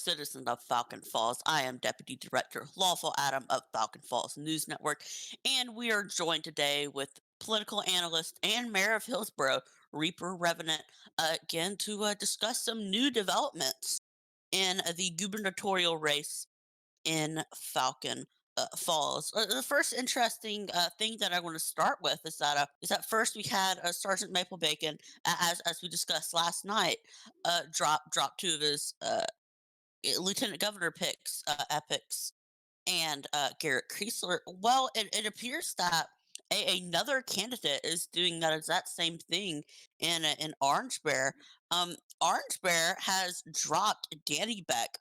citizen of Falcon Falls. I am Deputy Director Lawful Adam of Falcon Falls News Network, and we are joined today with political analyst and Mayor of Hillsborough, Reaper Revenant, again to discuss some new developments in the gubernatorial race in Falcon Falls. The first interesting thing that I want to start with is that first we had Sergeant Maple Bacon, as we discussed last night, drop two of his lieutenant governor picks, epics, and Garrett Kreisler. Well, it appears that another candidate is doing that exact same thing in Orange Bear. Orange Bear has dropped Danny Beck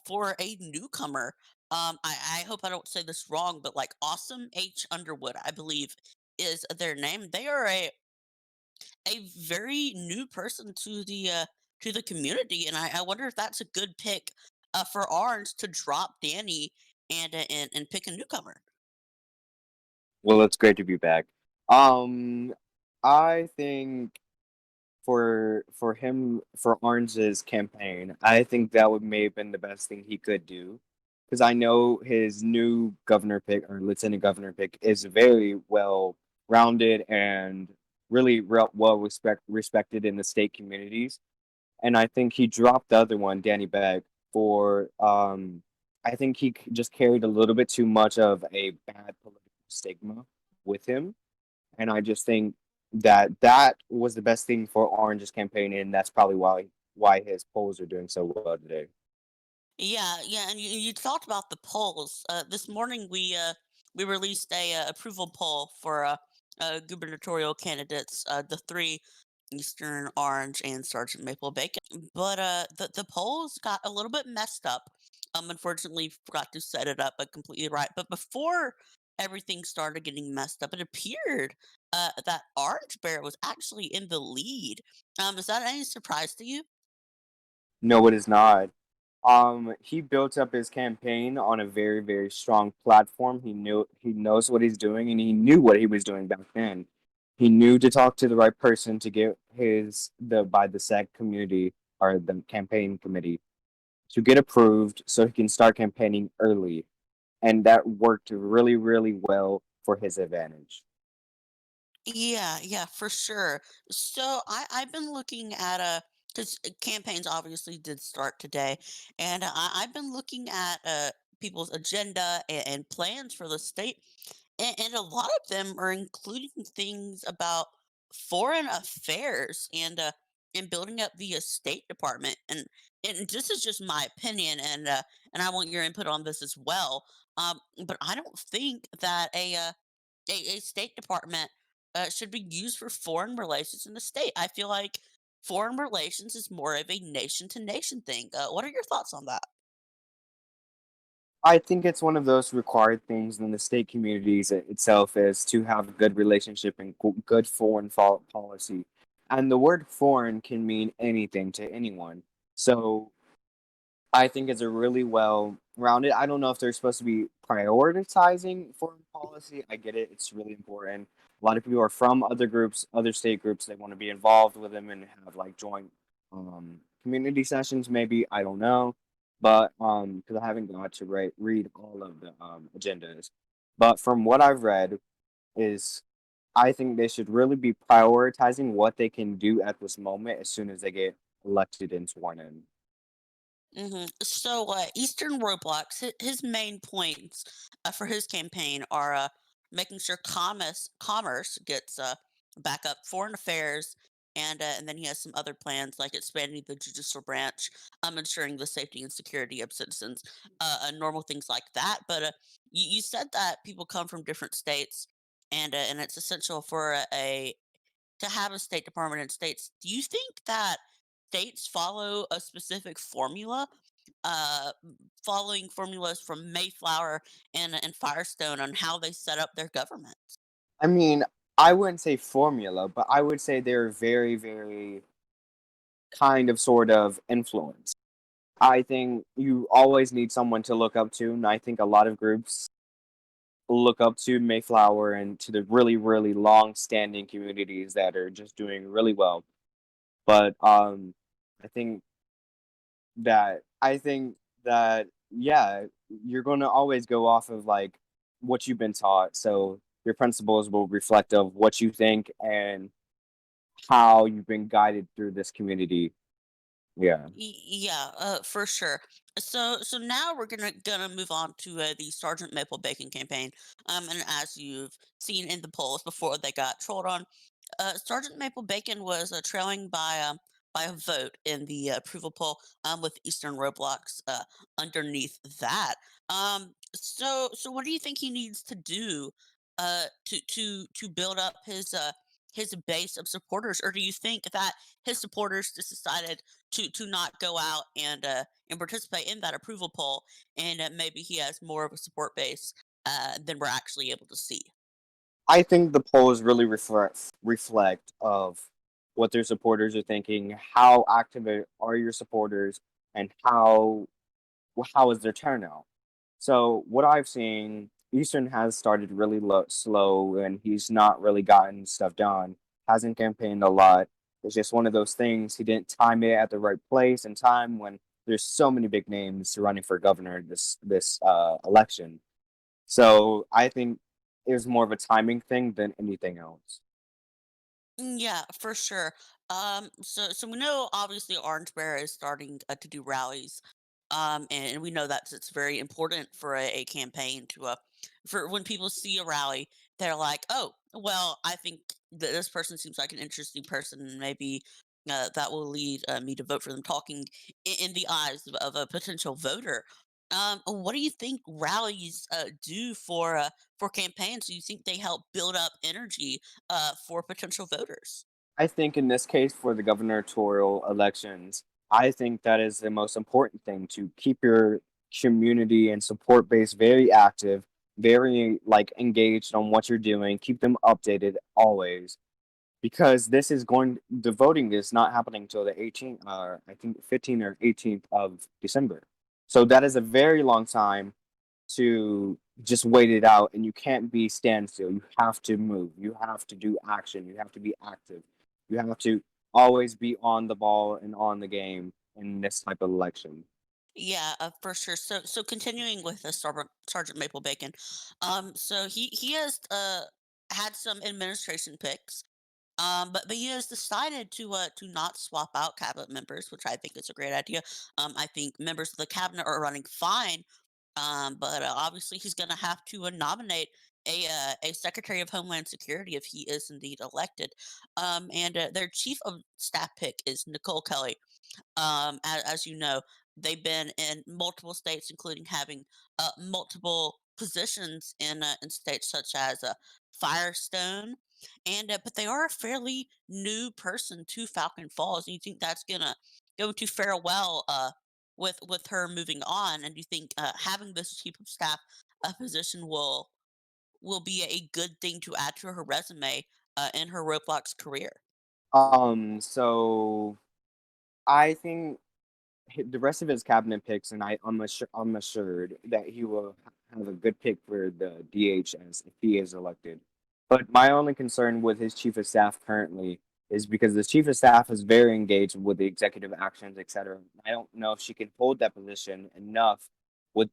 for a newcomer. I hope I don't say this wrong, but like Awesome H Underwood, I believe, is their name. They are a very new person to the community, and I wonder if that's a good pick for Orange to drop Danny and pick a newcomer. Well, it's great to be back. Um, I think for him for Orange's campaign, I think that would may have been the best thing he could do, because I know his new governor pick or lieutenant governor pick is very well rounded and really well respected in the state communities. And I think he dropped the other one, Danny Beck, for I think just carried a little bit too much of a bad political stigma with him, and I just think that that was the best thing for Orange's campaign, and that's probably why his polls are doing so well today. Yeah, yeah, and you talked about the polls. This morning we released a approval poll for gubernatorial candidates, the three Eastern Orange and Sergeant Maple Bacon. But the polls got a little bit messed up. Unfortunately, forgot to set it up completely right. But before everything started getting messed up, it appeared that Orange Bear was actually in the lead. Is that any surprise to you? No, it is not. He built up his campaign on a very, very strong platform. He knows what he's doing, and he knew what he was doing back then. He knew to talk to the right person to get the by the SEC community or the campaign committee to get approved so he can start campaigning early. And that worked really, really well for his advantage. Yeah, yeah, for sure. So I've been looking at because campaigns obviously did start today, and I've been looking at people's agenda and plans for the state, and a lot of them are including things about foreign affairs and building up the State Department. And this is just my opinion, and I want your input on this as well. But I don't think that a State Department should be used for foreign relations in the state. I feel like foreign relations is more of a nation to nation thing. What are your thoughts on that? I think it's one of those required things in the state communities itself is to have a good relationship and good foreign policy. And the word foreign can mean anything to anyone. So I think it's a really well rounded. I don't know if they're supposed to be prioritizing foreign policy. I get it; it's really important. A lot of people are from other groups, other state groups. They want to be involved with them and have like joint community sessions. Maybe I don't know, but because I haven't got to read all of the agendas. But from what I've read, is I think they should really be prioritizing what they can do at this moment as soon as they get elected and sworn in. So, Eastern Roblox, his main points for his campaign are making sure commerce gets back up, foreign affairs, and then he has some other plans like expanding the judicial branch, ensuring the safety and security of citizens, normal things like that. But you said that people come from different states, and it's essential for a to have a State Department in states. Do you think that states follow a specific formula, following formulas from Mayflower and Firestone on how they set up their government? I mean, I wouldn't say formula, but I would say they're very, very kind of sort of influence. I think you always need someone to look up to, and I think a lot of groups look up to Mayflower and to the really, really long standing communities that are just doing really well. But I think that I think that yeah, you're going to always go off of like what you've been taught. So your principles will reflect of what you think and how you've been guided through this community. Yeah. Yeah, for sure. So now we're gonna move on to the Sergeant Maple Bacon campaign. And as you've seen in the polls before they got trolled on, Sergeant Maple Bacon was trailing by a vote in the approval poll, with Eastern Roblox underneath that. So what do you think he needs to do to build up his base of supporters, or do you think that his supporters just decided to not go out and participate in that approval poll, and maybe he has more of a support base than we're actually able to see? I think the polls really reflect of what their supporters are thinking, how active are your supporters, and how is their turnout. So what I've seen, Eastern has started really slow, and he's not really gotten stuff done. Hasn't campaigned a lot. It's just one of those things. He didn't time it at the right place and time when there's so many big names running for governor this election. So I think it was more of a timing thing than anything else. Yeah, for sure. So we know obviously Orange Bear is starting to do rallies, and we know that it's very important for a campaign to for when people see a rally, they're like, oh, well, I think that this person seems like an interesting person, and maybe that will lead me to vote for them. Talking in the eyes of a potential voter. What do you think rallies do for campaigns? Do you think they help build up energy for potential voters? I think in this case for the gubernatorial elections, I think that is the most important thing to keep your community and support base very active, very like engaged on what you're doing, keep them updated always. Because this is going the voting is not happening till the 18th, I think 15th or 18th of December. So that is a very long time to just wait it out, and you can't be standstill. You have to move. You have to do action. You have to be active. You have to always be on the ball and on the game in this type of election. Yeah, for sure. So continuing with the Sergeant Maple Bacon, so he has had some administration picks, but he has decided to not swap out cabinet members, which I think is a great idea. I think members of the cabinet are running fine, but obviously he's going to have to nominate a Secretary of Homeland Security if he is indeed elected. And their chief of staff pick is Nicole Kelly. As you know, they've been in multiple states, including having multiple positions in states such as Firestone, and but they are a fairly new person to Falcon Falls. And you think that's going to fare well with her moving on? And do you think having this chief of staff position will be a good thing to add to her resume in her Roblox career? So I think the rest of his cabinet picks, and I'm assured that he will have a good pick for the DHS if he is elected. But my only concern with his chief of staff currently is because the chief of staff is very engaged with the executive actions, etc. I don't know if she can hold that position enough with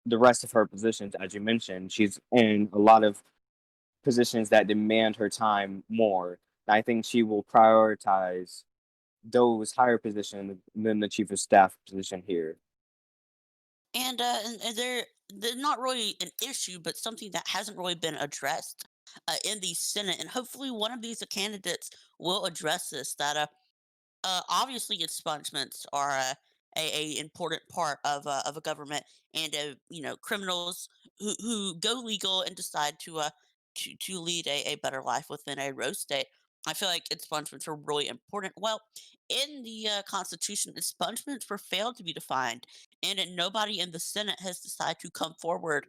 the rest of her positions. As you mentioned, she's in a lot of positions that demand her time more. I think she will prioritize those higher positions than the chief of staff position here. And they're not really an issue, but something that hasn't really been addressed in the Senate. And hopefully, one of these candidates will address this. That obviously, expungements are a important part of a government, and criminals who go legal and decide to lead a better life within a rose state. I feel like expungements are really important. Well, in the Constitution, expungements were failed to be defined, and nobody in the Senate has decided to come forward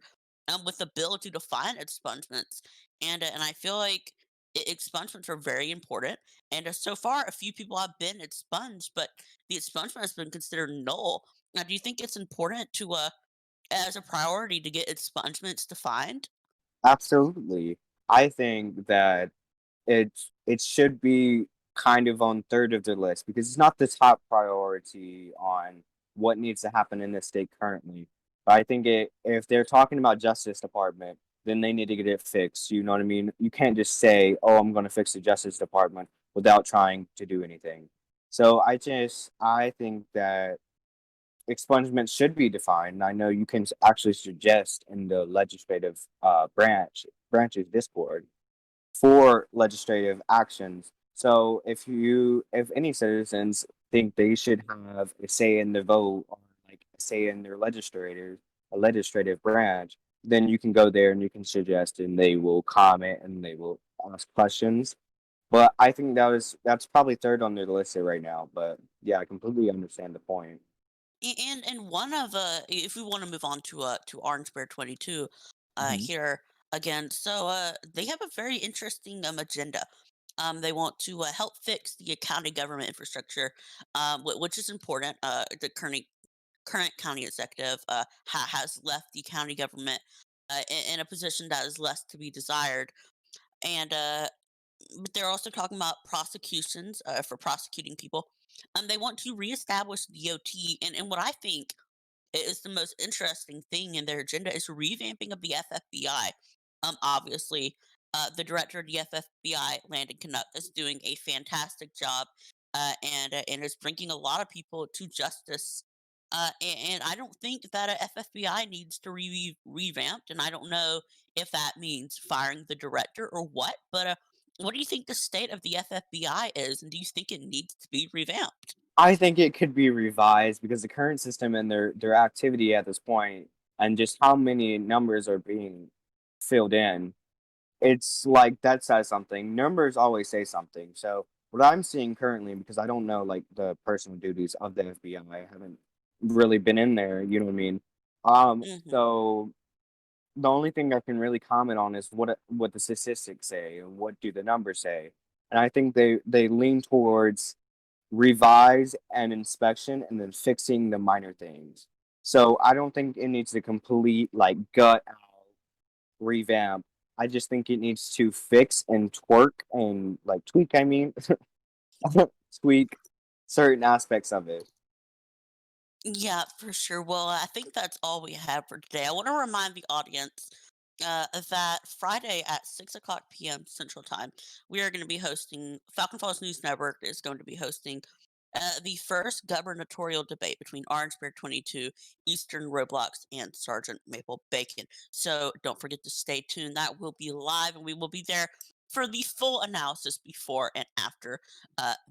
with a bill to define expungements. And I feel like expungements are very important, and so far, a few people have been expunged, but the expungement has been considered null. Now, do you think it's important to, as a priority, to get expungements defined? Absolutely. I think that it should be kind of on third of the list because it's not the top priority on what needs to happen in this state currently. But I think if they're talking about Justice Department, then they need to get it fixed. You know what I mean? You can't just say, "Oh, I'm going to fix the Justice Department," without trying to do anything. So I think that expungement should be defined. I know you can actually suggest in the legislative branches Discord for legislative actions. So if any citizens think they should have a say in the vote or like a say in their a legislative branch, then you can go there and you can suggest and they will comment and they will ask questions. But I think that's probably third on their list right now. But yeah, I completely understand the point. And one of if we want to move on to Orange Bear 22 Hmm. here again, so they have a very interesting agenda. They want to help fix the county government infrastructure, which is important. The current county executive has left the county government in a position that is less to be desired, and but they're also talking about prosecutions for prosecuting people. They want to reestablish the DOT, and what I think is the most interesting thing in their agenda is revamping of the FFBI. Obviously, the director of the FFBI, Landon Canuck, is doing a fantastic job, and is bringing a lot of people to justice. And I don't think that a FFBI needs to revamped, and I don't know if that means firing the director or what. But what do you think the state of the FFBI is, and do you think it needs to be revamped? I think it could be revised because the current system and their activity at this point and just how many numbers are being filled in, it's like that says something. Numbers always say something. So what I'm seeing currently, because I don't know like the personal duties of the FBI, I haven't really been in there, you know what I mean? Hmm. So the only thing I can really comment on is what the statistics say and what do the numbers say. And I think they lean towards revise and inspection and then fixing the minor things. So I don't think it needs to complete like gut out revamp. I just think it needs to fix and twerk and like tweak, I mean tweak certain aspects of it. Yeah, for sure. Well, I think that's all we have for today. I want to remind the audience that Friday at 6 o'clock p.m. Central Time, we are going to be hosting, Falcon Falls News Network is going to be hosting the first gubernatorial debate between Orangeburg 22, Eastern Roblox, and Sergeant Maple Bacon. So don't forget to stay tuned. That will be live, and we will be there for the full analysis before and after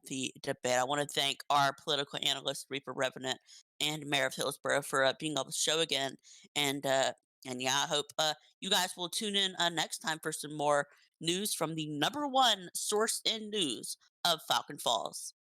the debate. I want to thank our political analyst, Reaper Revenant, and Mayor of Hillsborough for being on the show again. And yeah, I hope you guys will tune in next time for some more news from the number one source in news of Falcon Falls.